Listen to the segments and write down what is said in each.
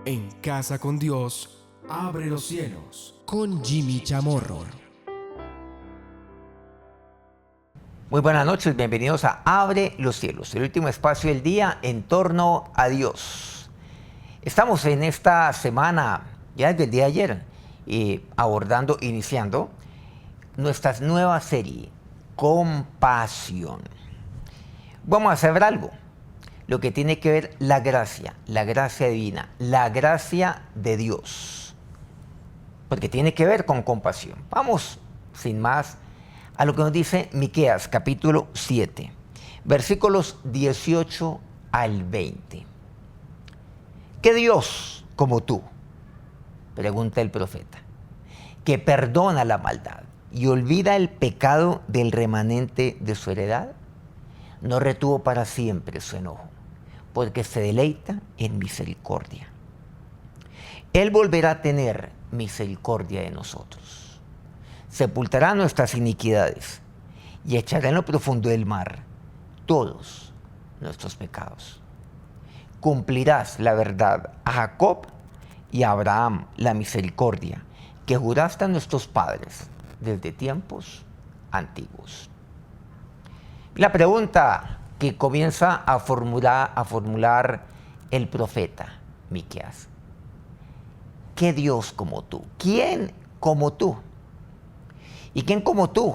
En Casa con Dios, abre los cielos. Con Jimmy Chamorro. Muy buenas noches, bienvenidos a Abre los cielos, el último espacio del día en torno a Dios. Estamos en esta semana, ya desde el día de ayer, iniciando nuestra nueva serie, Compasión. Vamos a hacer algo, lo que tiene que ver la gracia divina, la gracia de Dios, porque tiene que ver con compasión. Vamos, sin más, a lo que nos dice Miqueas, capítulo 7, versículos 18 al 20. ¿Qué Dios como tú? Pregunta el profeta, que perdona la maldad y olvida el pecado del remanente de su heredad. No retuvo para siempre su enojo, porque se deleita en misericordia. Él volverá a tener misericordia de nosotros. Sepultará nuestras iniquidades y echará en lo profundo del mar todos nuestros pecados. Cumplirás la verdad a Jacob y a Abraham la misericordia que juraste a nuestros padres desde tiempos antiguos. La pregunta que comienza a formular el profeta Miqueas: ¿qué Dios como tú? ¿Quién como tú? ¿Y quién como tú?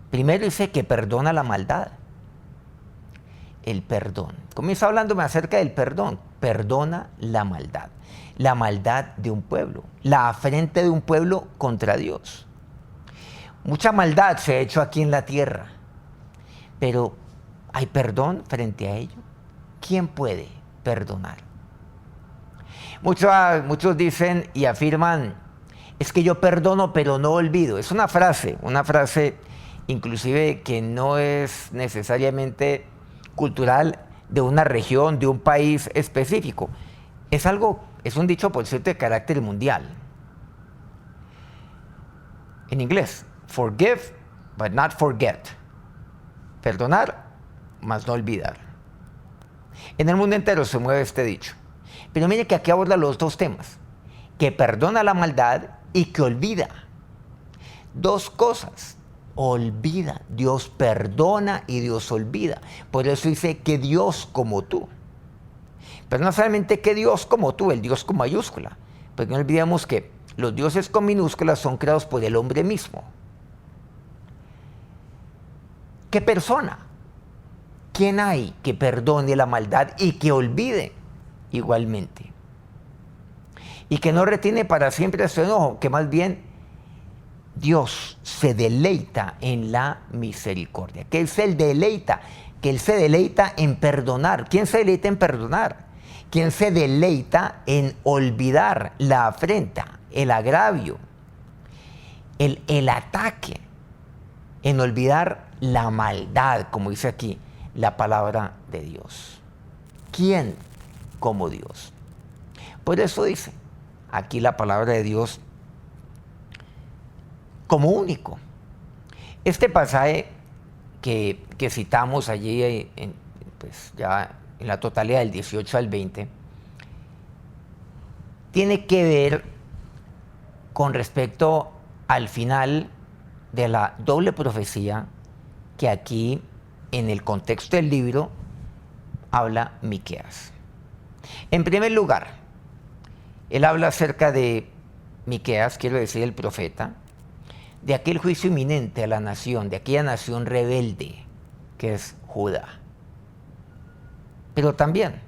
Primero dice que perdona la maldad. El perdón. Comienza hablándome acerca del perdón. Perdona la maldad. La maldad de un pueblo. La afrenta de un pueblo contra Dios. Mucha maldad se ha hecho aquí en la tierra. Pero ¿hay perdón frente a ello? ¿Quién puede perdonar? Muchos dicen y afirman: es que yo perdono pero no olvido. Es una frase inclusive que no es necesariamente cultural de una región, de un país específico. Es un dicho, por cierto, de carácter mundial. En inglés, forgive but not forget. Perdonar, mas no olvidar. En el mundo entero se mueve este dicho. Pero mire que aquí aborda los dos temas: que perdona la maldad y que olvida. Dos cosas. Olvida. Dios perdona y Dios olvida. Por eso dice que Dios como tú. Pero no solamente que Dios como tú, el Dios con mayúscula. Porque no olvidemos que los dioses con minúsculas son creados por el hombre mismo. ¿Qué persona? ¿Quién hay que perdone la maldad y que olvide igualmente? Y que no retiene para siempre su enojo, que más bien Dios se deleita en la misericordia, que Él se deleita en perdonar. ¿Quién se deleita en perdonar? ¿Quién se deleita en olvidar la afrenta, el agravio, el ataque? En olvidar la maldad, como dice aquí la palabra de Dios. ¿Quién como Dios? Por eso dice aquí la palabra de Dios como único. Este pasaje que citamos allí, pues ya en la totalidad del 18 al 20, tiene que ver con respecto al final de la doble profecía que aquí, en el contexto del libro, habla Miqueas. En primer lugar, él habla acerca de Miqueas, quiero decir el profeta, de aquel juicio inminente a la nación, de aquella nación rebelde que es Judá. Pero también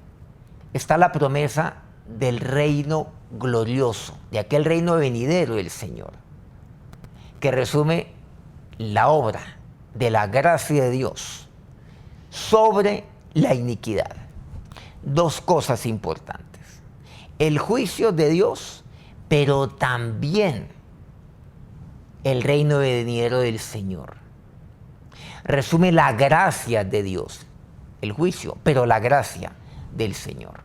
está la promesa del reino glorioso, de aquel reino venidero del Señor, que resume la obra de la gracia de Dios sobre la iniquidad. Dos cosas importantes: el juicio de Dios, pero también el reino venidero del Señor. Resume la gracia de Dios, el juicio, pero la gracia del Señor,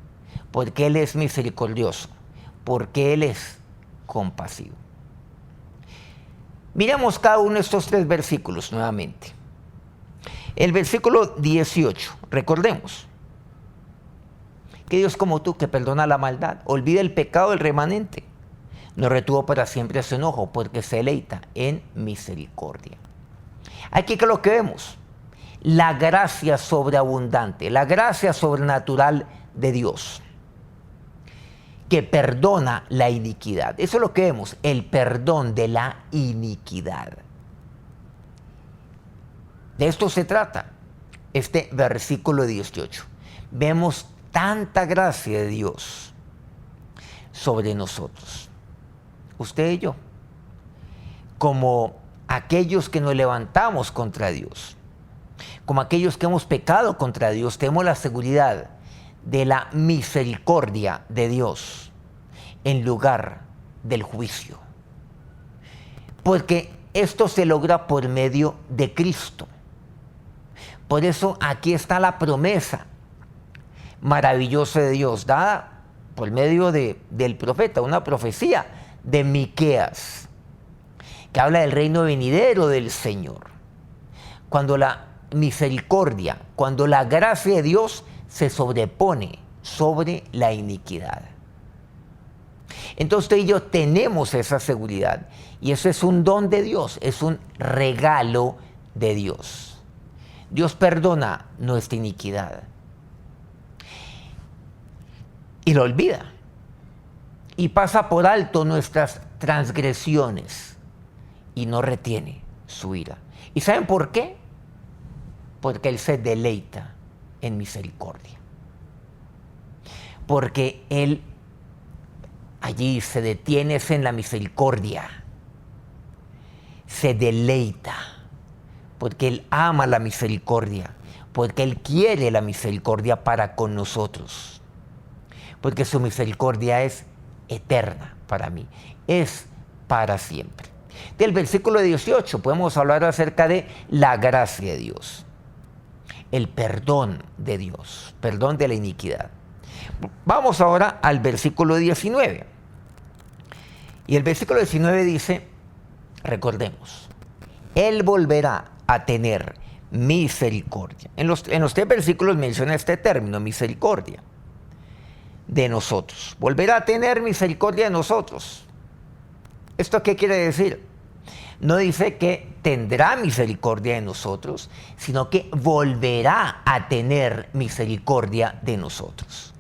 porque Él es misericordioso, porque Él es compasivo. Miremos cada uno de estos tres versículos nuevamente. El versículo 18, recordemos, ¿Qué Dios como tú que perdona la maldad? Olvida el pecado del remanente. No retuvo para siempre su enojo, porque se deleita en misericordia. Aquí que lo que vemos, la gracia sobreabundante, la gracia sobrenatural de Dios, que perdona la iniquidad. Eso es lo que vemos, el perdón de la iniquidad. De esto se trata este versículo 18. Vemos tanta gracia de Dios sobre nosotros, usted y yo, como aquellos que nos levantamos contra Dios, como aquellos que hemos pecado contra Dios, tenemos la seguridad de la misericordia de Dios en lugar del juicio. Porque esto se logra por medio de Cristo. Por eso aquí está la promesa maravillosa de Dios, dada por medio del profeta, una profecía de Miqueas, que habla del reino venidero del Señor. Cuando la misericordia, cuando la gracia de Dios se sobrepone sobre la iniquidad. Entonces usted y yo tenemos esa seguridad, y eso es un don de Dios, es un regalo de Dios. Dios perdona nuestra iniquidad y lo olvida, y pasa por alto nuestras transgresiones y no retiene su ira. ¿Y saben por qué? Porque Él se deleita en misericordia. Porque Él allí se detiene en la misericordia, se deleita, porque Él ama la misericordia, porque Él quiere la misericordia para con nosotros, porque su misericordia es eterna para mí, es para siempre. Del versículo 18 podemos hablar acerca de la gracia de Dios, el perdón de Dios, perdón de la iniquidad. Vamos ahora al versículo 19. Y el versículo 19 dice, recordemos, Él volverá a tener misericordia. En los 3 versículos menciona este término, misericordia, de nosotros. Volverá a tener misericordia de nosotros. ¿Esto qué quiere decir? No dice que tendrá misericordia de nosotros, sino que volverá a tener misericordia de nosotros.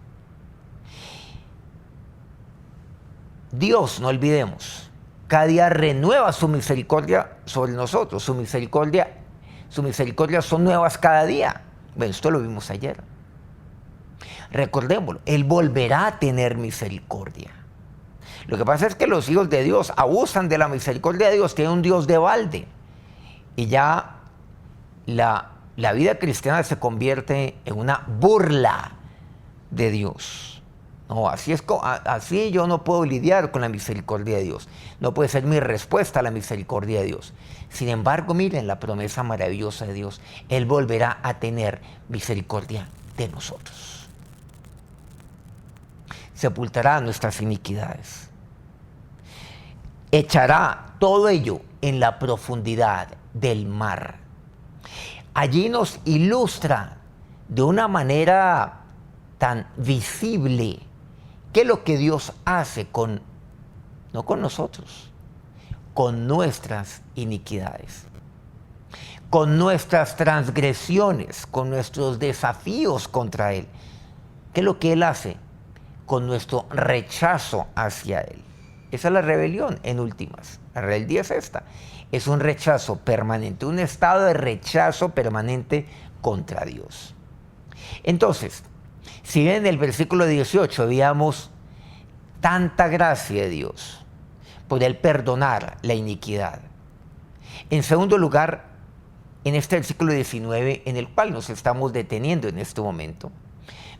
Dios, no olvidemos, cada día renueva su misericordia sobre nosotros. Su misericordia son nuevas cada día. Bueno, esto lo vimos ayer. Recordémoslo, Él volverá a tener misericordia. Lo que pasa es que los hijos de Dios abusan de la misericordia de Dios, tienen un Dios de balde. Y ya la vida cristiana se convierte en una burla de Dios. No, así yo no puedo lidiar con la misericordia de Dios. No puede ser mi respuesta a la misericordia de Dios. Sin embargo, miren la promesa maravillosa de Dios. Él volverá a tener misericordia de nosotros. Sepultará nuestras iniquidades. Echará todo ello en la profundidad del mar. Allí nos ilustra de una manera tan visible qué es lo que Dios hace no con nosotros, con nuestras iniquidades, con nuestras transgresiones, con nuestros desafíos contra Él. ¿Qué es lo que Él hace? Con nuestro rechazo hacia Él. Esa es la rebelión en últimas. La rebeldía es esta. Es un rechazo permanente, un estado de rechazo permanente contra Dios. Entonces, si bien en el versículo 18 veíamos tanta gracia de Dios por Él perdonar la iniquidad. En segundo lugar, en este versículo 19, en el cual nos estamos deteniendo en este momento,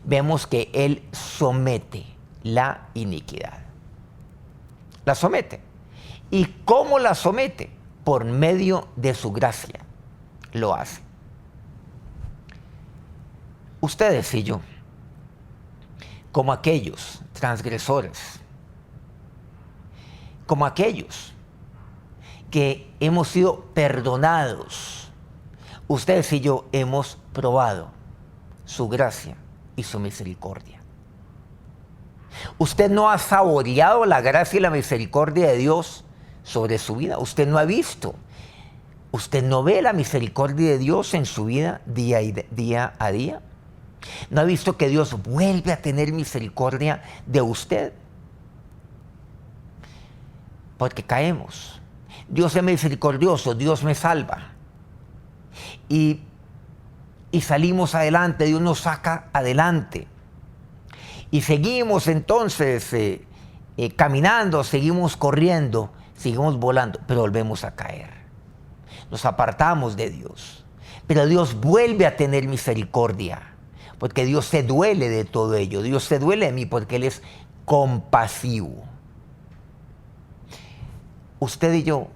vemos que Él somete la iniquidad. La somete. ¿Y cómo la somete? Por medio de su gracia lo hace. Ustedes y yo, como aquellos transgresores, como aquellos que hemos sido perdonados, ustedes y yo hemos probado su gracia y su misericordia. Usted no ha saboreado la gracia y la misericordia de Dios sobre su vida. Usted no ha visto. Usted no ve la misericordia de Dios en su vida día a día. No ha visto que Dios vuelve a tener misericordia de usted. Porque caemos. Dios es misericordioso, Dios me salva. Y salimos adelante, Dios nos saca adelante. Y seguimos entonces caminando, seguimos corriendo, seguimos volando, pero volvemos a caer. Nos apartamos de Dios. Pero Dios vuelve a tener misericordia, porque Dios se duele de todo ello. Dios se duele de mí porque Él es compasivo. Usted y yo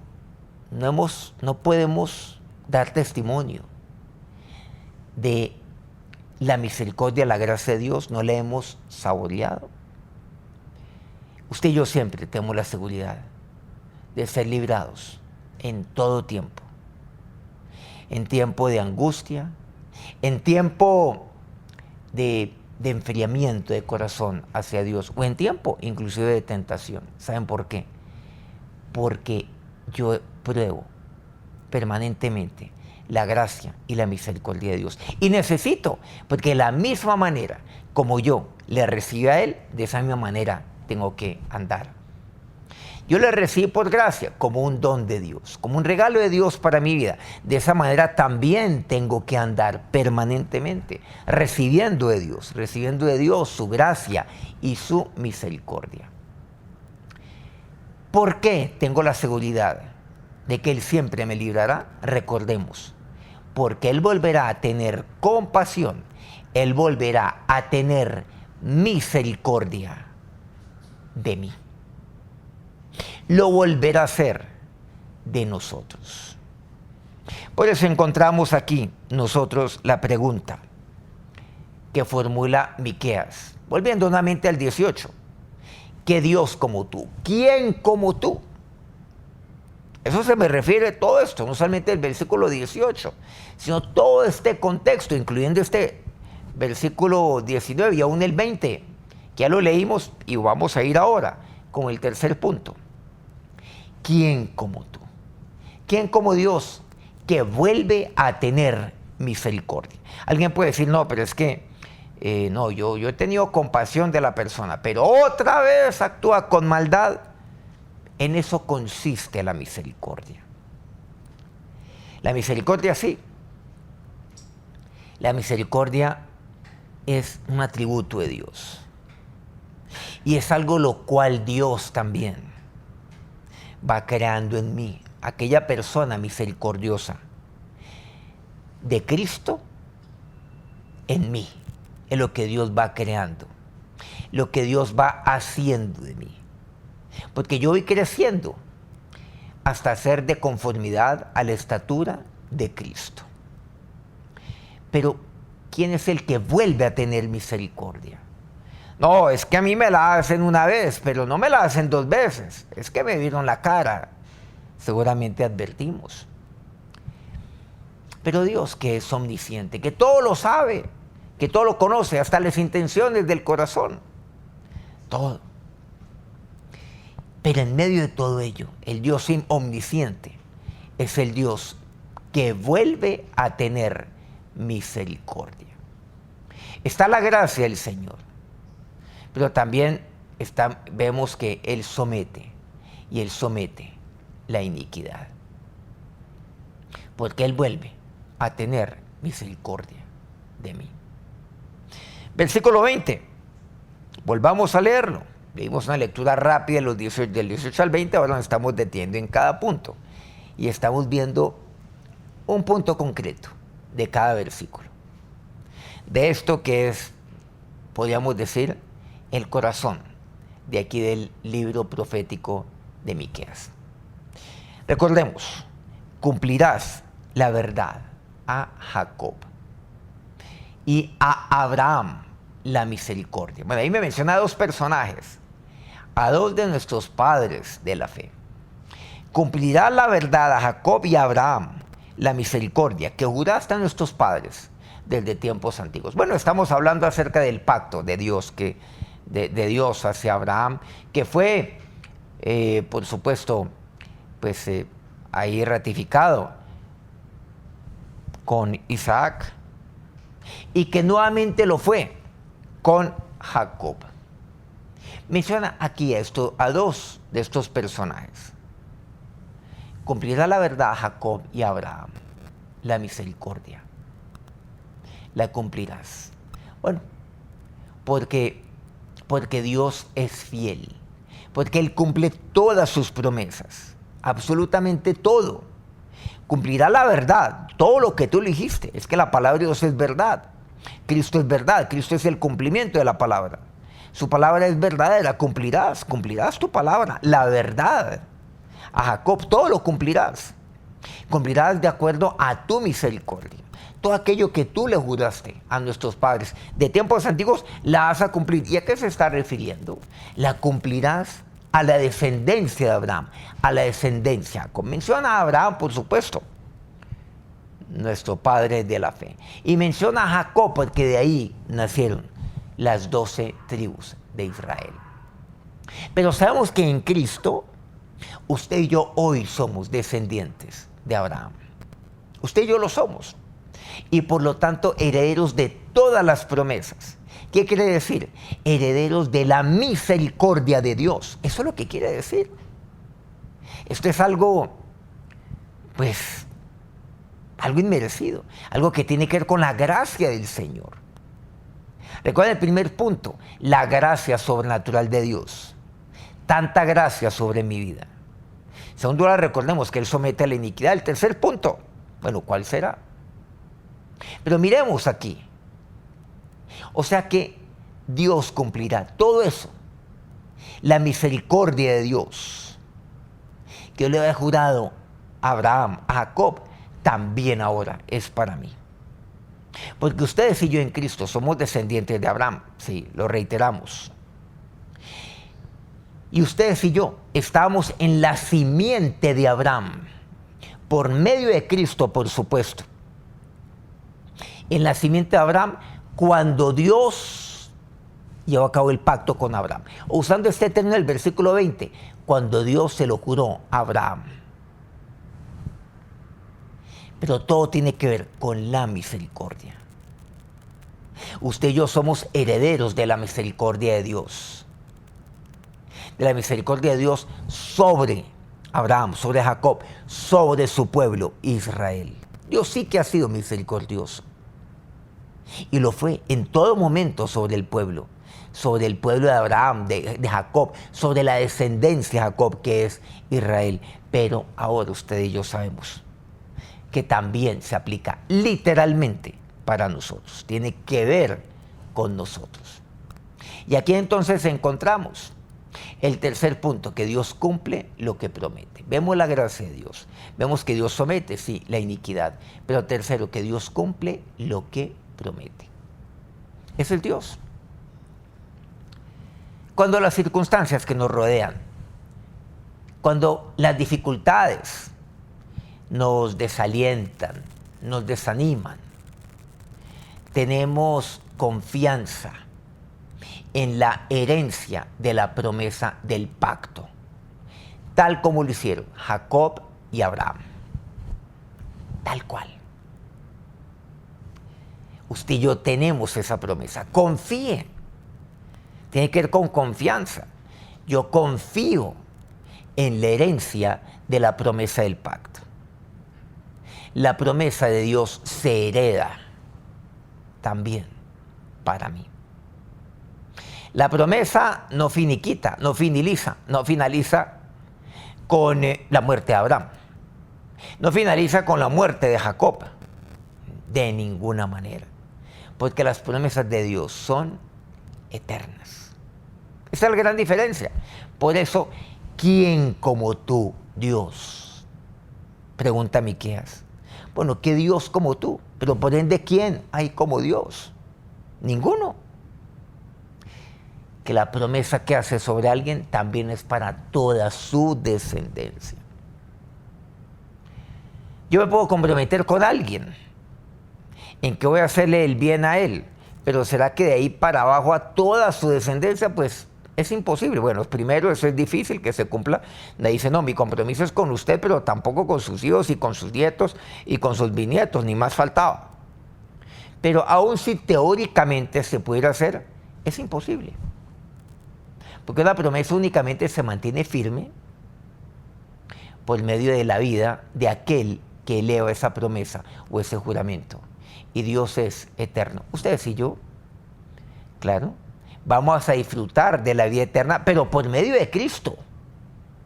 no podemos dar testimonio de la misericordia, la gracia de Dios, no la hemos saboreado. Usted y yo siempre tenemos la seguridad de ser librados en todo tiempo. En tiempo de angustia, en tiempo de enfriamiento de corazón hacia Dios, o en tiempo inclusive de tentación. ¿Saben por qué? Porque yo pruebo permanentemente la gracia y la misericordia de Dios. Y necesito, porque de la misma manera como yo le recibí a Él, de esa misma manera tengo que andar. Yo le recibí por gracia como un don de Dios, como un regalo de Dios para mi vida. De esa manera también tengo que andar permanentemente, recibiendo de Dios su gracia y su misericordia. ¿Por qué tengo la seguridad de que Él siempre me librará? Recordemos, porque Él volverá a tener compasión, Él volverá a tener misericordia de mí. Lo volverá a hacer de nosotros. Por eso encontramos aquí nosotros la pregunta que formula Miqueas. Volviendo nuevamente al 18. ¿Qué Dios como tú? ¿Quién como tú? Eso se me refiere a todo esto, no solamente el versículo 18, sino todo este contexto, incluyendo este versículo 19 y aún el 20, que ya lo leímos y vamos a ir ahora con el tercer punto. ¿Quién como tú? ¿Quién como Dios que vuelve a tener misericordia? Alguien puede decir, no, pero es que no, yo he tenido compasión de la persona, pero otra vez actúa con maldad. En eso consiste la misericordia. La misericordia sí. La misericordia es un atributo de Dios. Y es algo lo cual Dios también va creando en mí. Aquella persona misericordiosa de Cristo en mí. Es lo que Dios va creando. Lo que Dios va haciendo de mí. Porque yo voy creciendo hasta ser de conformidad a la estatura de Cristo. Pero, ¿quién es el que vuelve a tener misericordia? No, es que a mí me la hacen una vez, pero no me la hacen dos veces. Es que me vieron la cara. Seguramente advertimos. Pero Dios, que es omnisciente, que todo lo sabe, que todo lo conoce, hasta las intenciones del corazón. Todo. Pero en medio de todo ello, el Dios omnisciente es el Dios que vuelve a tener misericordia. Está la gracia del Señor, pero también vemos que Él somete, y Él somete la iniquidad. Porque Él vuelve a tener misericordia de mí. Versículo 20, volvamos a leerlo. Leímos una lectura rápida del 18 al 20, ahora nos estamos deteniendo en cada punto. Y estamos viendo un punto concreto de cada versículo. De esto que es, podríamos decir, el corazón de aquí del libro profético de Miqueas. Recordemos, cumplirás la verdad a Jacob y a Abraham la misericordia. Bueno, ahí me menciona a dos personajes, a dos de nuestros padres de la fe. Cumplirá la verdad a Jacob y a Abraham la misericordia que juraste a nuestros padres desde tiempos antiguos. Bueno, estamos hablando acerca del pacto de Dios que de Dios hacia Abraham, que fue, por supuesto, pues ahí ratificado con Isaac, y que nuevamente lo fue con Jacob. Menciona aquí a dos de estos personajes. Cumplirá la verdad a Jacob y a Abraham, la misericordia. La cumplirás. Bueno, porque Dios es fiel, porque Él cumple todas sus promesas, absolutamente todo. Cumplirá la verdad, todo lo que tú le dijiste. Es que la palabra de Dios es verdad. Cristo es verdad, Cristo es el cumplimiento de la palabra. Su palabra es verdadera, cumplirás tu palabra, la verdad. A Jacob todo lo cumplirás. Cumplirás de acuerdo a tu misericordia. Todo aquello que tú le juraste a nuestros padres de tiempos antiguos, la vas a cumplir. ¿Y a qué se está refiriendo? La cumplirás a la descendencia de Abraham, a la descendencia. Menciona a Abraham, por supuesto, nuestro padre de la fe. Y menciona a Jacob porque de ahí nacieron las 12 tribus de Israel. Pero sabemos que en Cristo, usted y yo hoy somos descendientes de Abraham. Usted y yo lo somos. Y por lo tanto, herederos de todas las promesas. ¿Qué quiere decir? Herederos de la misericordia de Dios. Eso es lo que quiere decir. Esto es algo, pues, algo inmerecido. Algo que tiene que ver con la gracia del Señor. Recuerda el primer punto, la gracia sobrenatural de Dios. Tanta gracia sobre mi vida. Segundo, ahora recordemos que Él somete a la iniquidad. El tercer punto, bueno, ¿cuál será? Pero miremos aquí. O sea que Dios cumplirá todo eso. La misericordia de Dios que yo le había jurado a Abraham, a Jacob, también ahora es para mí. Porque ustedes y yo en Cristo somos descendientes de Abraham. Sí, lo reiteramos. Y ustedes y yo estamos en la simiente de Abraham. Por medio de Cristo, por supuesto. En la simiente de Abraham, cuando Dios llevó a cabo el pacto con Abraham. Usando este término del versículo 20, cuando Dios se lo juró a Abraham. Pero todo tiene que ver con la misericordia. Usted y yo somos herederos de la misericordia de Dios. De la misericordia de Dios sobre Abraham, sobre Jacob, sobre su pueblo Israel. Dios sí que ha sido misericordioso. Y lo fue en todo momento sobre el pueblo de Abraham, de Jacob, sobre la descendencia de Jacob que es Israel. Pero ahora usted y yo sabemos que también se aplica literalmente para nosotros. Tiene que ver con nosotros. Y aquí entonces encontramos el tercer punto, que Dios cumple lo que promete. Vemos la gracia de Dios. Vemos que Dios somete, sí, la iniquidad. Pero tercero, que Dios cumple lo que promete. Es el Dios. Cuando las circunstancias que nos rodean, cuando las dificultades nos desalientan, nos desaniman, tenemos confianza en la herencia de la promesa del pacto, tal como lo hicieron Jacob y Abraham. Tal cual. Usted y yo tenemos esa promesa. Confíe. Tiene que ver con confianza. Yo confío en la herencia de la promesa del pacto. La promesa de Dios se hereda también para mí. La promesa no finiquita, no finaliza con la muerte de Abraham. No finaliza con la muerte de Jacob. De ninguna manera. Porque las promesas de Dios son eternas. Esa es la gran diferencia. Por eso, ¿quién como tú, Dios? Pregunta Miqueas. Bueno, ¿qué Dios como tú? Pero por ende, ¿quién hay como Dios? Ninguno. Que la promesa que hace sobre alguien también es para toda su descendencia. Yo me puedo comprometer con alguien en que voy a hacerle el bien a él, Pero ¿será que de ahí para abajo a toda su descendencia? Pues es imposible. Bueno, primero eso es difícil que se cumpla. Le dice, no, mi compromiso es con usted, pero tampoco con sus hijos y con sus nietos y con sus bisnietos, ni más faltaba. Pero aun si teóricamente se pudiera hacer, es imposible. Porque la promesa únicamente se mantiene firme por medio de la vida de aquel que eleva esa promesa o ese juramento. Y Dios es eterno. Ustedes y yo, claro, vamos a disfrutar de la vida eterna, pero por medio de Cristo.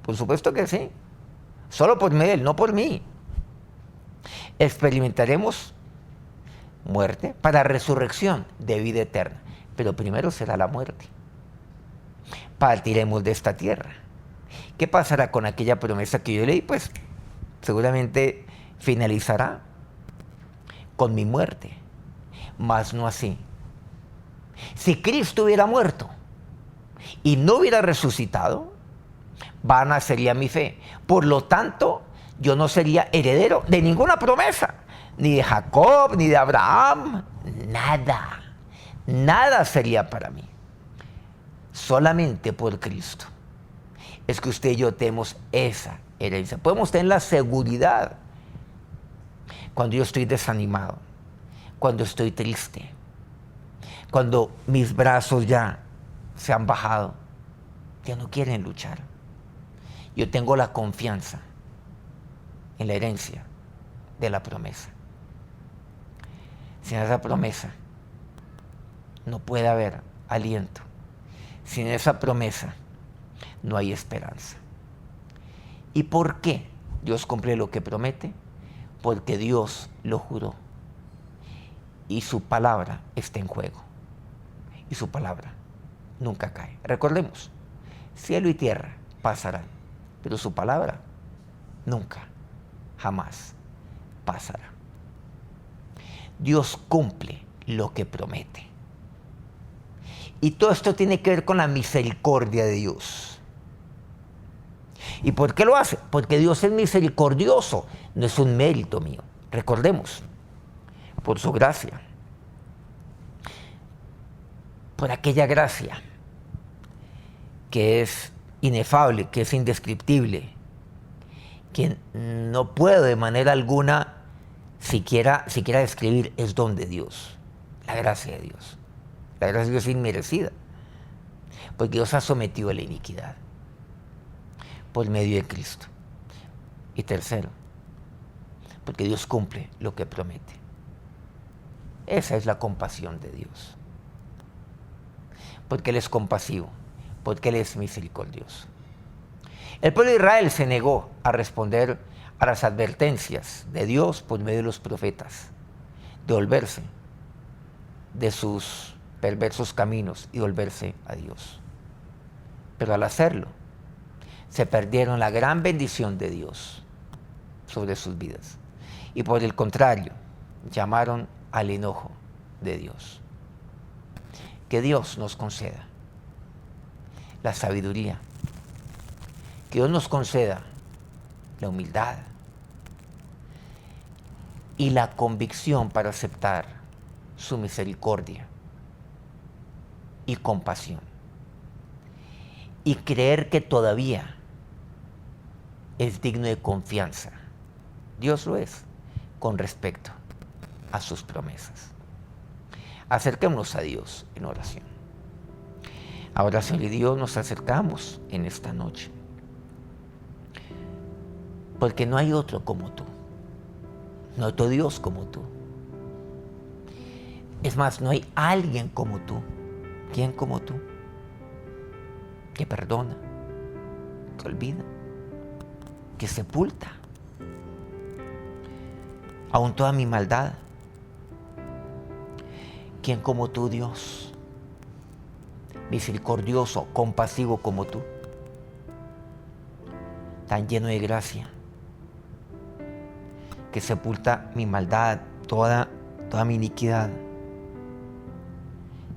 Por supuesto que sí. Solo por medio de Él, no por mí. Experimentaremos muerte para resurrección de vida eterna. Pero primero será la muerte. Partiremos de esta tierra. ¿Qué pasará con aquella promesa que yo leí? Pues seguramente finalizará con mi muerte, mas no así. Si Cristo hubiera muerto y no hubiera resucitado, vana sería mi fe. Por lo tanto, yo no sería heredero de ninguna promesa, ni de Jacob, ni de Abraham, nada. Nada sería para mí. Solamente por Cristo es que usted y yo tenemos esa herencia. Podemos tener la seguridad cuando yo estoy desanimado, cuando estoy triste, cuando mis brazos ya se han bajado, ya no quieren luchar. Yo tengo la confianza en la herencia de la promesa. Sin esa promesa no puede haber aliento. Sin esa promesa no hay esperanza. ¿Y por qué Dios cumple lo que promete? Porque Dios lo juró. Y su palabra está en juego. Y su palabra nunca cae. Recordemos, cielo y tierra pasarán, pero su palabra nunca, jamás pasará. Dios cumple lo que promete. Y todo esto tiene que ver con la misericordia de Dios. ¿Y por qué lo hace? Porque Dios es misericordioso, no es un mérito mío. Recordemos, por su gracia, por aquella gracia que es inefable, que es indescriptible, que no puedo de manera alguna siquiera describir, es don de Dios, la gracia de Dios. La gracia de Dios es inmerecida, porque Dios ha sometido a la iniquidad por medio de Cristo. Y tercero, porque Dios cumple lo que promete. Esa es la compasión de Dios. Porque Él es compasivo, porque Él es misericordioso. El pueblo de Israel se negó a responder a las advertencias de Dios por medio de los profetas, de volverse de sus perversos caminos y volverse a Dios. Pero al hacerlo, se perdieron la gran bendición de Dios sobre sus vidas. Y por el contrario, llamaron al enojo de Dios. Que Dios nos conceda la sabiduría, que Dios nos conceda la humildad y la convicción para aceptar su misericordia y compasión, y creer que todavía es digno de confianza. Dios lo es con respecto a sus promesas. Acerquémonos a Dios en oración. Ahora, Señor Dios, nos acercamos en esta noche, porque no hay otro como tú, no hay otro Dios como tú. Es más, no hay alguien como tú. ¿Quién como tú? Que perdona, que olvida, que sepulta aún toda mi maldad. ¿Quién como tú, Dios? Misericordioso, compasivo como tú, tan lleno de gracia, que sepulta mi maldad, toda mi iniquidad.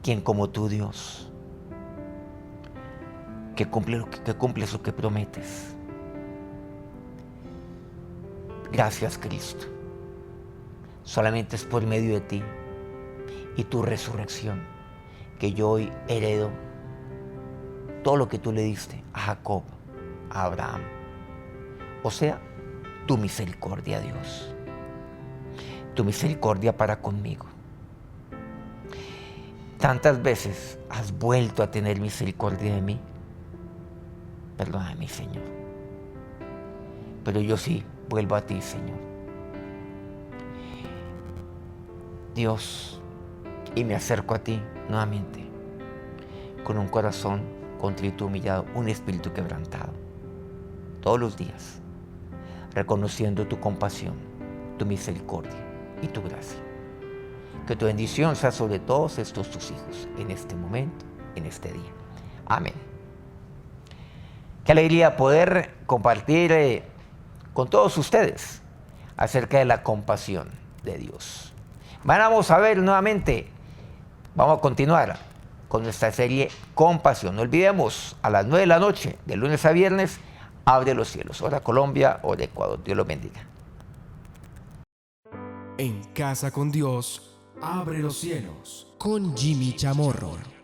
¿Quién como tú, Dios? Que cumples lo que prometes. Gracias, Cristo. Solamente es por medio de ti y tu resurrección, que yo hoy heredo todo lo que tú le diste a Jacob, a Abraham. O sea, tu misericordia, Dios. Tu misericordia para conmigo. Tantas veces has vuelto a tener misericordia de mí. Perdóname, Señor. Pero yo sí vuelvo a ti, Señor. Dios, y me acerco a ti nuevamente, con un corazón contrito, humillado, un espíritu quebrantado, todos los días, reconociendo tu compasión, tu misericordia y tu gracia. Que tu bendición sea sobre todos estos tus hijos, en este momento, en este día. Amén. Qué alegría poder compartir con todos ustedes acerca de la compasión de Dios. Vamos a ver nuevamente, vamos a continuar con nuestra serie Compasión. No olvidemos, a las 9 de la noche, de lunes a viernes, Abre los Cielos. Hora Colombia, hora Ecuador. Dios los bendiga. En Casa con Dios, abre los cielos. Con Jimmy Chamorro.